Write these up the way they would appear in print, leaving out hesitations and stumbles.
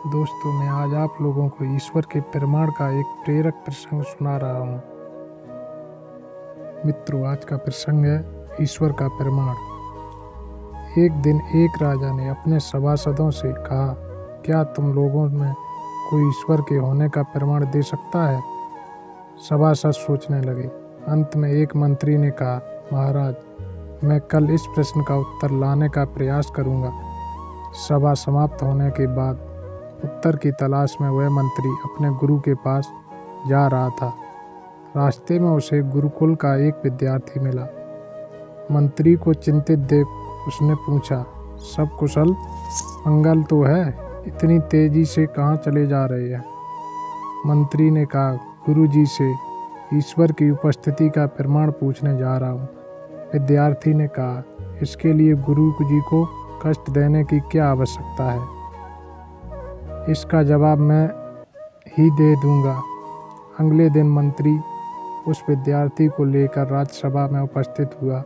दोस्तों, मैं आज आप लोगों को ईश्वर के प्रमाण का एक प्रेरक प्रसंग सुना रहा हूँ। मित्रों, आज का प्रसंग है ईश्वर का प्रमाण। एक दिन एक राजा ने अपने सभासदों से कहा, क्या तुम लोगों में कोई ईश्वर के होने का प्रमाण दे सकता है? सभासद सोचने लगे। अंत में एक मंत्री ने कहा, महाराज, मैं कल इस प्रश्न का उत्तर लाने का प्रयास करूँगा। सभा समाप्त होने के बाद उत्तर की तलाश में वह मंत्री अपने गुरु के पास जा रहा था। रास्ते में उसे गुरुकुल का एक विद्यार्थी मिला। मंत्री को चिंतित देख उसने पूछा, सब कुशल मंगल तो है? इतनी तेजी से कहाँ चले जा रहे हैं? मंत्री ने कहा, गुरुजी से ईश्वर की उपस्थिति का प्रमाण पूछने जा रहा हूँ। विद्यार्थी ने कहा, इसके लिए गुरु जी को कष्ट देने की क्या आवश्यकता है? इसका जवाब मैं ही दे दूंगा। अगले दिन मंत्री उस विद्यार्थी को लेकर राज्यसभा में उपस्थित हुआ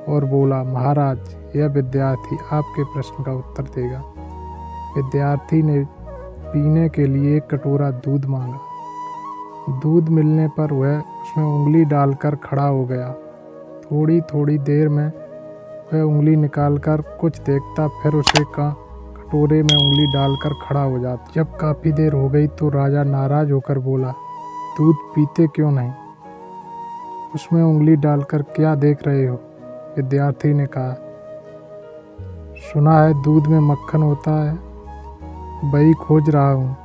और बोला, महाराज, यह विद्यार्थी आपके प्रश्न का उत्तर देगा। विद्यार्थी ने पीने के लिए एक कटोरा दूध मांगा। दूध मिलने पर वह उसमें उंगली डालकर खड़ा हो गया। थोड़ी देर में वह उंगली निकालकर कुछ देखता, फिर उसे कटोरे में उंगली डालकर खड़ा हो जाता। जब काफ़ी देर हो गई तो राजा नाराज होकर बोला, दूध पीते क्यों नहीं? उसमें उंगली डालकर क्या देख रहे हो? विद्यार्थी ने कहा, सुना है दूध में मक्खन होता है, वही खोज रहा हूँ।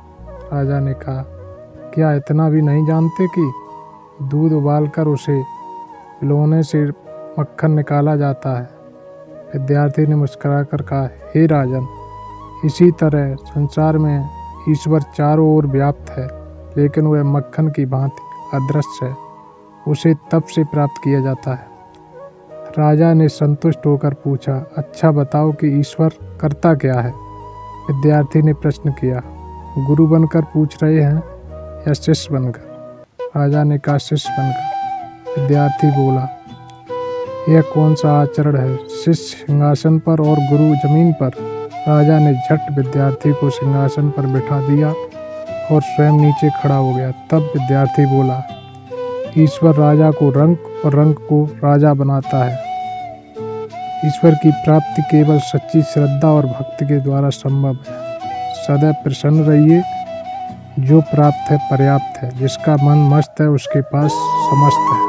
राजा ने कहा, क्या इतना भी नहीं जानते कि दूध उबालकर उसे पिलाने से मक्खन निकाला जाता है? विद्यार्थी ने मुस्कुराकर कहा, हे राजन, इसी तरह संसार में ईश्वर चारों ओर व्याप्त है, लेकिन वह मक्खन की भांति अदृश्य है। उसे तप से प्राप्त किया जाता है। राजा ने संतुष्ट होकर पूछा, अच्छा बताओ कि ईश्वर करता क्या है? विद्यार्थी ने प्रश्न किया, गुरु बनकर पूछ रहे हैं या शिष्य बनकर? राजा ने कहा, शिष्य बनकर। विद्यार्थी बोला, यह कौन सा आचरण है? शिष्य सिंहासन पर और गुरु जमीन पर? राजा ने झट विद्यार्थी को सिंहासन पर बिठा दिया और स्वयं नीचे खड़ा हो गया। तब विद्यार्थी बोला, ईश्वर राजा को रंक और रंक को राजा बनाता है। ईश्वर की प्राप्ति केवल सच्ची श्रद्धा और भक्ति के द्वारा संभव है। सदैव प्रसन्न रहिए। जो प्राप्त है पर्याप्त है। जिसका मन मस्त है उसके पास समस्त है।